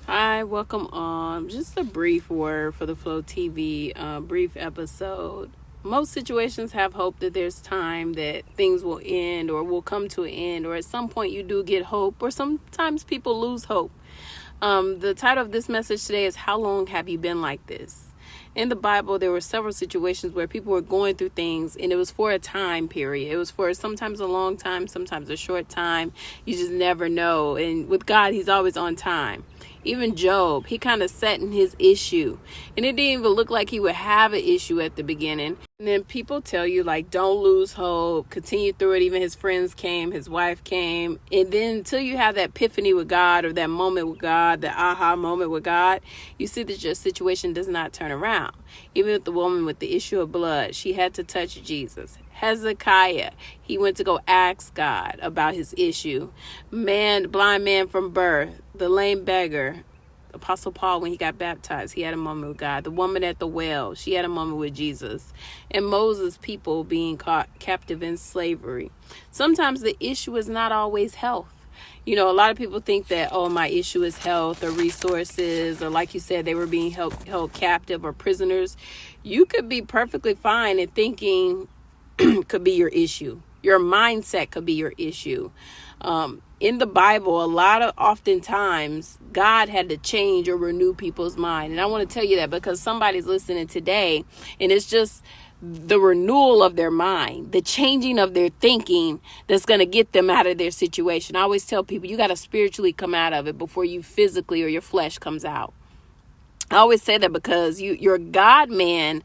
Hi, welcome on. Just a brief word for the Flow TV, brief episode. Most situations have hope that there's time that things will end or will come to an end, or at some point you do get hope, or sometimes people lose hope. The title of this message today is How Long Have You Been Like This? In the Bible, there were several situations where people were going through things, and it was for a time period. It was for sometimes a long time, sometimes a short time. You just never know. And with God, He's always on time. Even Job, he kind of sat in his issue, and it didn't even look like he would have an issue at the beginning. And then people tell you, like, don't lose hope, continue through it. Even his friends came, his wife came. And then until you have that epiphany with God, or that moment with God, the aha moment with God, you see that your situation does not turn around. Even with the woman with the issue of blood, she had to touch Jesus. Hezekiah, he went to go ask God about his issue. Blind man from birth, the lame beggar, Apostle Paul, when he got baptized, he had a moment with God. The woman at the well, she had a moment with Jesus. And Moses' people being caught captive in slavery. Sometimes the issue is not always health. You know, a lot of people think that, oh, my issue is health or resources, or like you said, they were being held captive or prisoners. You could be perfectly fine and thinking could be your issue. Your mindset could be your issue. In the Bible, oftentimes God had to change or renew people's mind. And I want to tell you that because somebody's listening today, and it's just the renewal of their mind, the changing of their thinking that's going to get them out of their situation. I always tell people, you got to spiritually come out of it before you physically or your flesh comes out. I always say that because your God man,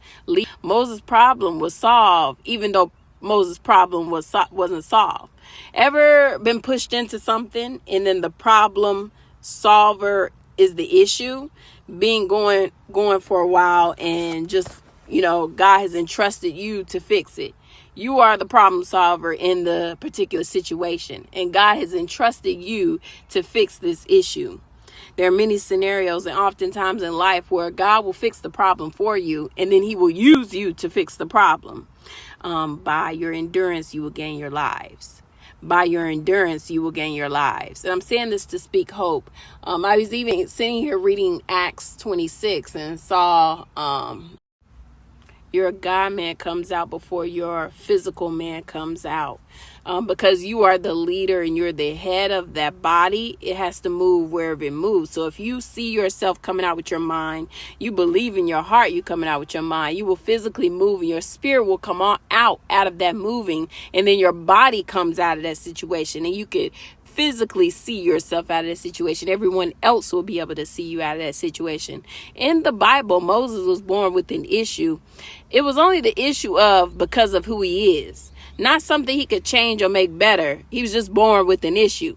Moses' problem was solved, even though Moses' problem wasn't solved. Ever been pushed into something and then the problem solver is the issue? Going for a while, and just, God has entrusted you to fix it. You are the problem solver in the particular situation, and God has entrusted you to fix this issue. There are many scenarios and oftentimes in life where God will fix the problem for you, and then He will use you to fix the problem. By your endurance, you will gain your lives. By your endurance, you will gain your lives. And I'm saying this to speak hope. I was even sitting here reading Acts 26 and saw your God man comes out before your physical man comes out. Because you are the leader and you're the head of that body, it has to move wherever it moves. So if you see yourself coming out with your mind, you believe in your heart you coming out with your mind, you will physically move, and your spirit will come out of that moving, and then your body comes out of that situation, and you could physically see yourself out of that situation. Everyone else will be able to see you out of that situation. In the Bible, Moses was born with an issue. It was only the issue because of who he is, not something he could change or make better. He was just born with an issue.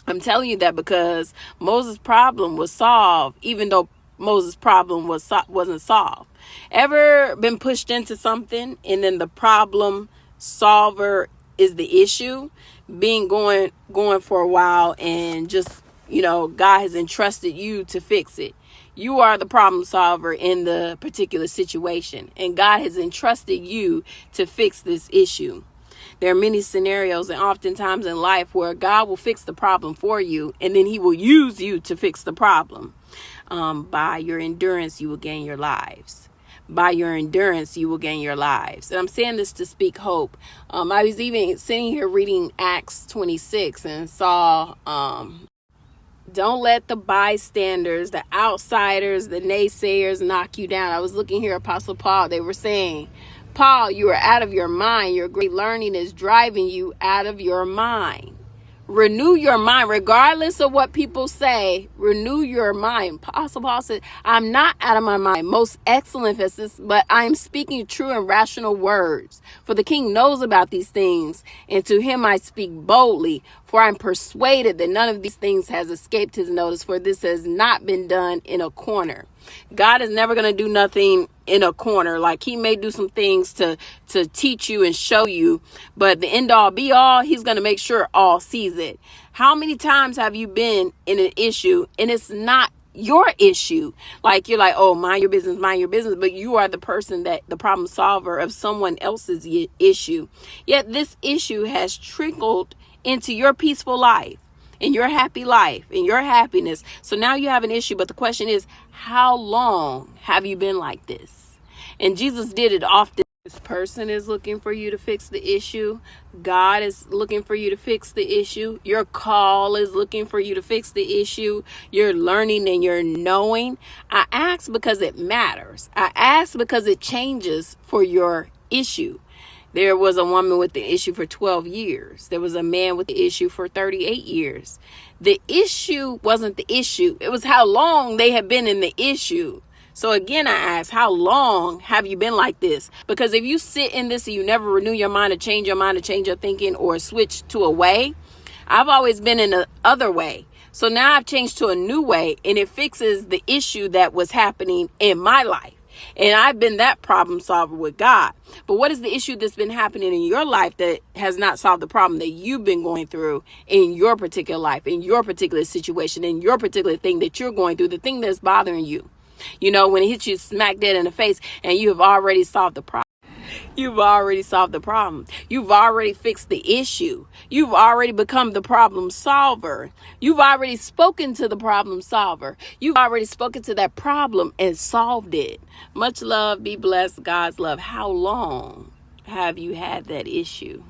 I'm telling you that because Moses' problem was solved, even though Moses' problem wasn't solved. Ever been pushed into something and then the problem solver is the issue? Going for a while, and just, God has entrusted you to fix it. You are the problem solver in the particular situation, and God has entrusted you to fix this issue. There are many scenarios and oftentimes in life where God will fix the problem for you, and then He will use you to fix the problem. By your endurance, you will gain your lives. By your endurance, you will gain your lives. And I'm saying this to speak hope. I was even sitting here reading Acts 26 and saw, don't let the bystanders, the outsiders, the naysayers knock you down. I was looking here, Apostle Paul, they were saying, Paul, you are out of your mind. Your great learning is driving you out of your mind. Renew your mind, regardless of what people say. Renew your mind. Apostle Paul said, I'm not out of my mind. Most excellent emphasis, but I am speaking true and rational words. For the king knows about these things, and to him I speak boldly. For I'm persuaded that none of these things has escaped his notice, for this has not been done in a corner. God is never going to do nothing in a corner. Like, He may do some things to teach you and show you, but the end all be all, He's going to make sure all sees it. How many times have you been in an issue and it's not your issue? Like, you're like, oh, mind your business, but you are the person the problem solver of someone else's issue. Yet this issue has trickled into your peaceful life. in your happy life, in your happiness. So now you have an issue. But the question is, how long have you been like this? And Jesus did it often. This person is looking for you to fix the issue. God is looking for you to fix the issue. Your call is looking for you to fix the issue. You're learning and you're knowing. I ask because it matters. I ask because it changes for your issue. There was a woman with the issue for 12 years. There was a man with the issue for 38 years. The issue wasn't the issue. It was how long they had been in the issue. So again, I ask, how long have you been like this? Because if you sit in this and you never renew your mind, or change your mind, or change your thinking, or switch to a way, I've always been in the other way. So now I've changed to a new way, and it fixes the issue that was happening in my life. And I've been that problem solver with God. But what is the issue that's been happening in your life that has not solved the problem that you've been going through in your particular life, in your particular situation, in your particular thing that you're going through, the thing that's bothering you? You know, when it hits you smack dead in the face and you have already solved the problem. You've already solved the problem. You've already fixed the issue. You've already become the problem solver. You've already spoken to the problem solver. You've already spoken to that problem and solved it. Much love. Be blessed. God's love. How long have you had that issue?